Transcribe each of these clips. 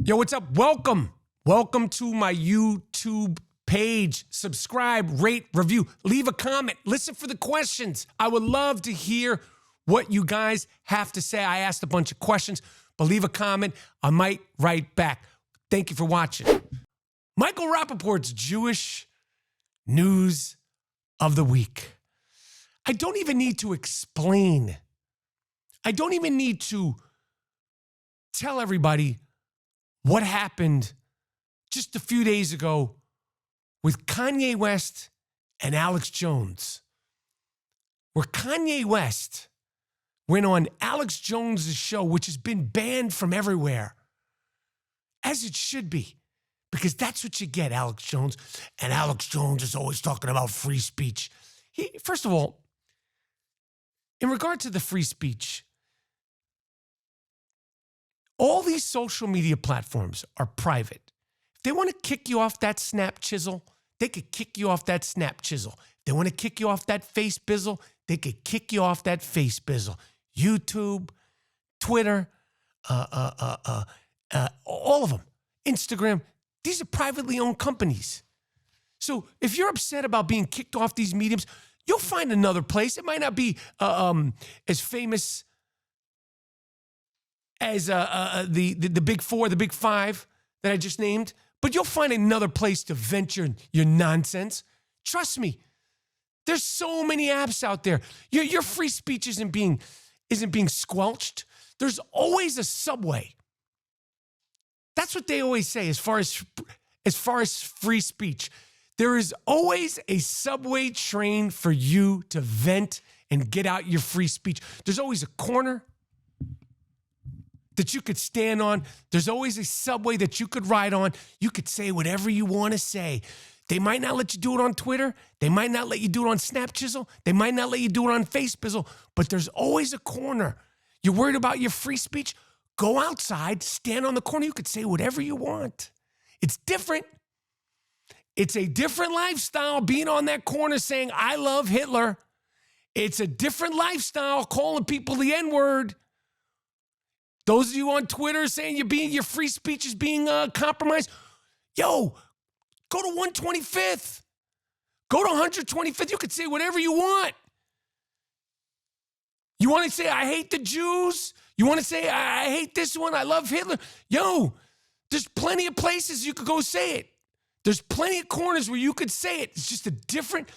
Yo, what's up? Welcome. Welcome to my YouTube page. Subscribe, rate, review, leave a comment, listen for the questions. I would love to hear what you guys have to say. I asked a bunch of questions, but leave a comment. I might write back. Thank you for watching. Michael Rapaport's Jewish news of the week. I don't even need to explain. I don't even need to tell everybody what happened just a few days ago with Kanye West and Alex Jones, where Kanye West went on Alex Jones' show, which has been banned from everywhere, as it should be, because that's what you get, Alex Jones. And Alex Jones is always talking about free speech. First of all, in regard to the free speech, all these social media platforms are private. If they want to kick you off that Snap Chisel, they could kick you off that Snap Chisel. If they want to kick you off that Face Bizzle, they could kick you off that Face Bizzle. YouTube, Twitter, all of them. Instagram, these are privately owned companies. So if you're upset about being kicked off these mediums, you'll find another place. It might not be as famous as the big four, the big five that I just named, but you'll find another place to vent your nonsense. Trust me, there's so many apps out there. Your free speech isn't being squelched. There's always a subway. That's what they always say as far as free speech. There is always a subway train for you to vent and get out your free speech. There's always a corner that you could stand on. There's always a subway that you could ride on. You could say whatever you want to say. They might not let you do it on Twitter. They might not let you do it on Snap Chisel. They might not let you do it on Face Bizzle, but there's always a corner. You're worried about your free speech? Go outside, stand on the corner. You could say whatever you want. It's different. It's a different lifestyle being on that corner saying, I love Hitler. It's a different lifestyle calling people the N-word. Those of you on Twitter saying your free speech is being compromised, yo, go to 125th. Go to 125th. You could say whatever you want. You want to say, I hate the Jews? You want to say, I hate this one? I love Hitler? Yo, there's plenty of places you could go say it. There's plenty of corners where you could say it. It's just a different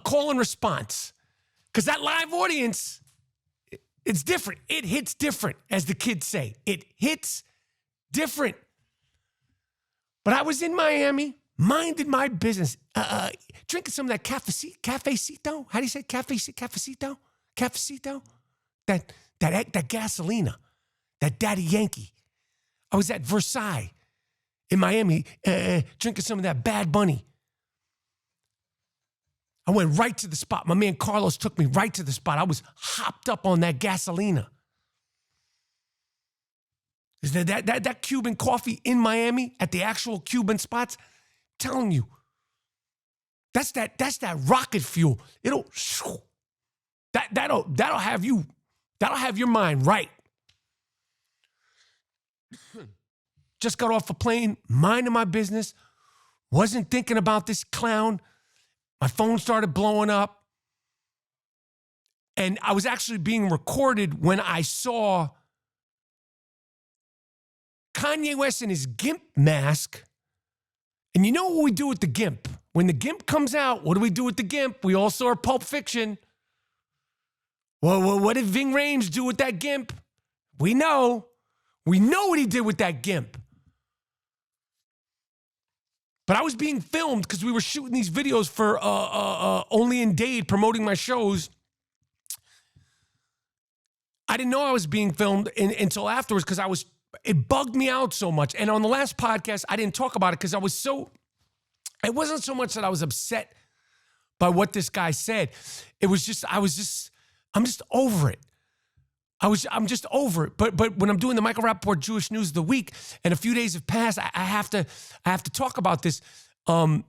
call and response. Because that live audience, it's different. It hits different, as the kids say. It hits different. But I was in Miami, minding my business, drinking some of that cafecito. How do you say cafecito? Cafecito? That gasolina, that Daddy Yankee. I was at Versailles in Miami, drinking some of that Bad Bunny. I went right to the spot. My man Carlos took me right to the spot. I was hopped up on that gasolina. Is that Cuban coffee in Miami at the actual Cuban spots? I'm telling you, that's that rocket fuel. That'll have your mind right. Just got off a plane, minding my business, wasn't thinking about this clown. My phone started blowing up. And I was actually being recorded when I saw Kanye West in his GIMP mask. And you know what we do with the GIMP? When the GIMP comes out, what do we do with the GIMP? We all saw Pulp Fiction. Well, what did Ving Rhames do with that GIMP? We know. We know what he did with that GIMP. But I was being filmed because we were shooting these videos for Only in Dade, promoting my shows. I didn't know I was being filmed until afterwards because it bugged me out so much. And on the last podcast, I didn't talk about it because it wasn't so much that I was upset by what this guy said. It was just, I'm just over it. I'm just over it. But when I'm doing the Michael Rapaport Jewish News of the Week, and a few days have passed, I have to talk about this. But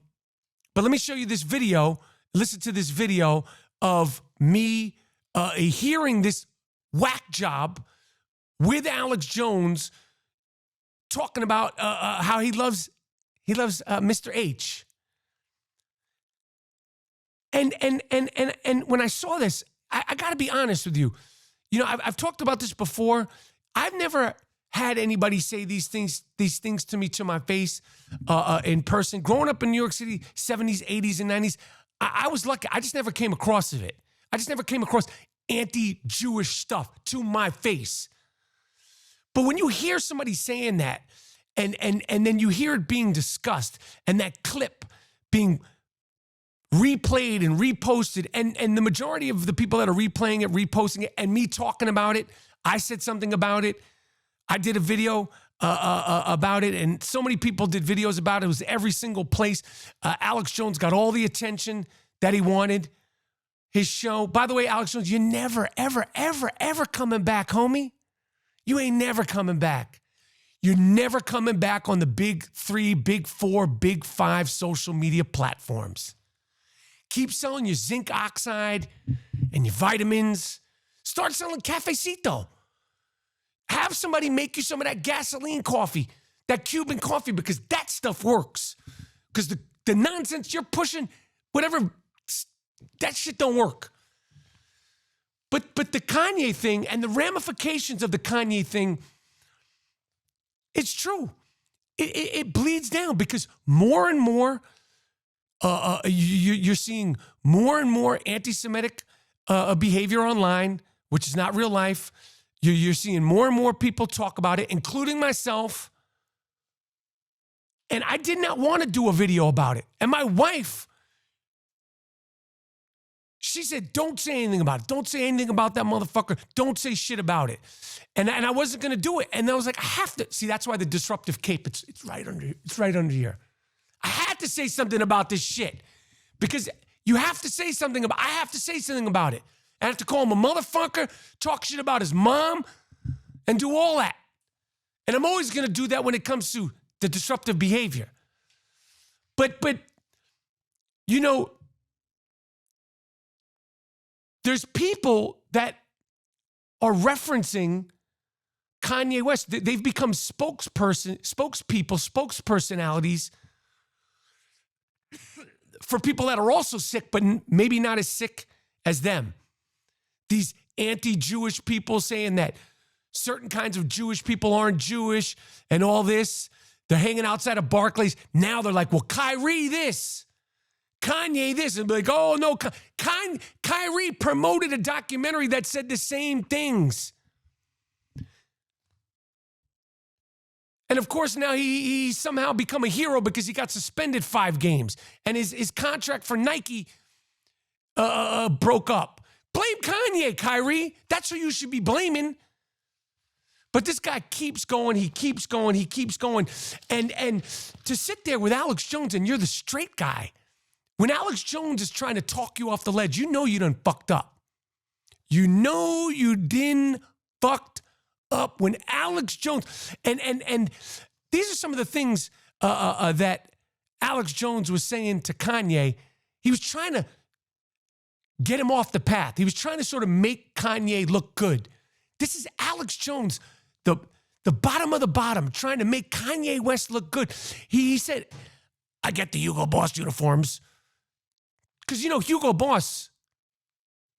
let me show you this video. Listen to this video of me hearing this whack job with Alex Jones talking about how he loves Mr. H. And when I saw this, I got to be honest with you. You know, I've talked about this before. I've never had anybody say these things to me to my face in person. Growing up in New York City, 70s, 80s, and 90s, I was lucky. I just never came across of it. I just never came across anti-Jewish stuff to my face. But when you hear somebody saying that, and then you hear it being discussed, and that clip being replayed and reposted, and the majority of the people that are replaying it, reposting it, and me talking about it, I said something about it. I did a video about it, and so many people did videos about it. It was every single place. Alex Jones got all the attention that he wanted. His show. By the way, Alex Jones, you're never, ever, ever, ever coming back, homie. You ain't never coming back. You're never coming back on the big 3, big 4, big 5 social media platforms. Keep selling your zinc oxide and your vitamins. Start selling cafecito. Have somebody make you some of that gasoline coffee, that Cuban coffee, because that stuff works. Because the nonsense you're pushing, whatever, that shit don't work. But the Kanye thing and the ramifications of the Kanye thing, it's true. It bleeds down because more and more, you're seeing more and more anti-Semitic behavior online, which is not real life. You're seeing more and more people talk about it, including myself. And I did not want to do a video about it. And my wife, she said, don't say anything about it. Don't say anything about that motherfucker. Don't say shit about it. And I wasn't going to do it. And I was like, I have to. See, that's why the disruptive cape, it's right under here. I had to say something about this shit because you have to say something about, I have to say something about it. I have to call him a motherfucker, talk shit about his mom, and do all that. And I'm always going to do that when it comes to the disruptive behavior. But you know, there's people that are referencing Kanye West. They've become spokespersonalities for people that are also sick, but maybe not as sick as them. These anti-Jewish people saying that certain kinds of Jewish people aren't Jewish and all this. They're hanging outside of Barclays. Now they're like, well, Kyrie this, Kanye this. And be like, oh, no, Kyrie promoted a documentary that said the same things. And of course, now he somehow become a hero because he got suspended 5 games. And his contract for Nike broke up. Blame Kanye, Kyrie. That's who you should be blaming. But this guy keeps going. He keeps going. He keeps going. And to sit there with Alex Jones and you're the straight guy, when Alex Jones is trying to talk you off the ledge, you know you done fucked up. You know you done fucked up when Alex Jones, and these are some of the things that Alex Jones was saying to Kanye. He was trying to get him off the path. He was trying to sort of make Kanye look good. This is Alex Jones, the bottom of the bottom, trying to make Kanye West look good. He said, I get the Hugo Boss uniforms. Because, you know, Hugo Boss,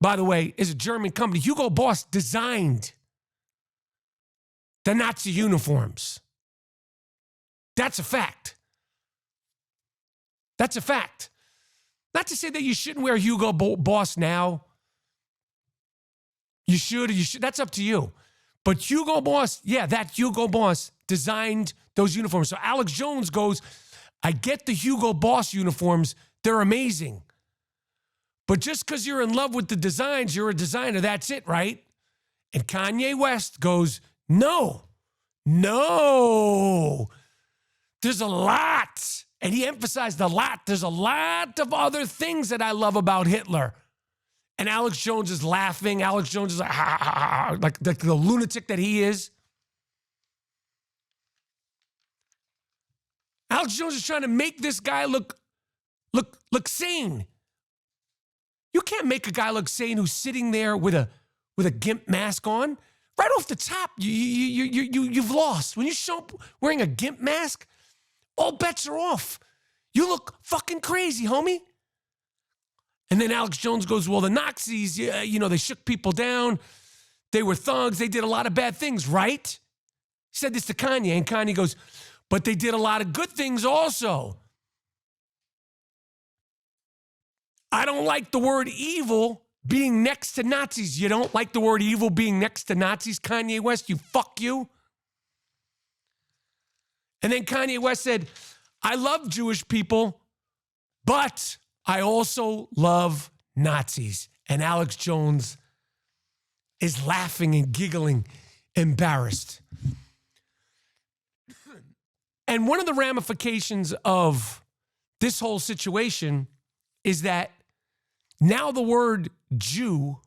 by the way, is a German company. Hugo Boss designed the Nazi uniforms. That's a fact. That's a fact. Not to say that you shouldn't wear Hugo Boss now. You should or you should. That's up to you. But Hugo Boss, yeah, that Hugo Boss designed those uniforms. So Alex Jones goes, I get the Hugo Boss uniforms. They're amazing. But just because you're in love with the designs, you're a designer. That's it, right? And Kanye West goes, no. There's a lot. And he emphasized a lot. There's a lot of other things that I love about Hitler. And Alex Jones is laughing. Alex Jones is like, ha, ha, ha, like the lunatic that he is. Alex Jones is trying to make this guy look sane. You can't make a guy look sane who's sitting there with a gimp mask on. right off the top, you've lost. When you show up wearing a gimp mask, all bets are off. You look fucking crazy, homie. And then Alex Jones goes, well, the Nazis, they shook people down. They were thugs. They did a lot of bad things, right? He said this to Kanye, and Kanye goes, but they did a lot of good things also. I don't like the word evil being next to Nazis. You don't like the word evil being next to Nazis, Kanye West? You fuck you. And then Kanye West said, I love Jewish people, but I also love Nazis. And Alex Jones is laughing and giggling, embarrassed. And one of the ramifications of this whole situation is that now the word Jew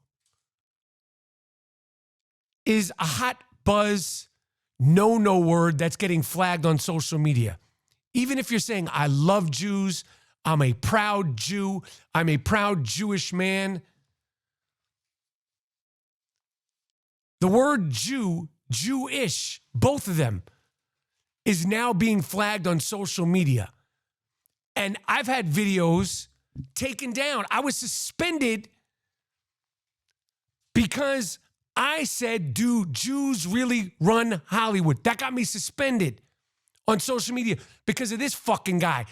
is a hot buzz, no word that's getting flagged on social media. Even if you're saying, I love Jews, I'm a proud Jew, I'm a proud Jewish man. The word Jew, Jewish, both of them, is now being flagged on social media. And I've had videos taken down. I was suspended because I said, do Jews really run Hollywood? That got me suspended on social media because of this fucking guy.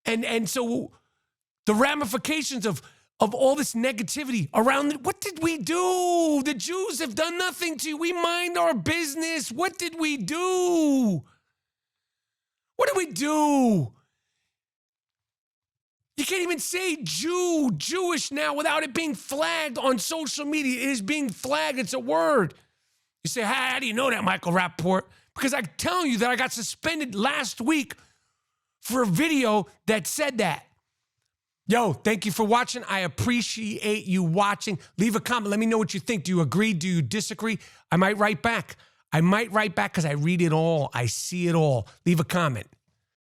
And so the ramifications of all this negativity around it, what did we do? The Jews have done nothing to you. We mind our business. What did we do? What did we do? You can't even say Jew, Jewish now without it being flagged on social media. It is being flagged. It's a word. You say, how do you know that, Michael Rapaport? Because I'm telling you that I got suspended last week for a video that said that. Yo, thank you for watching. I appreciate you watching. Leave a comment. Let me know what you think. Do you agree? Do you disagree? I might write back. I might write back because I read it all. I see it all. Leave a comment.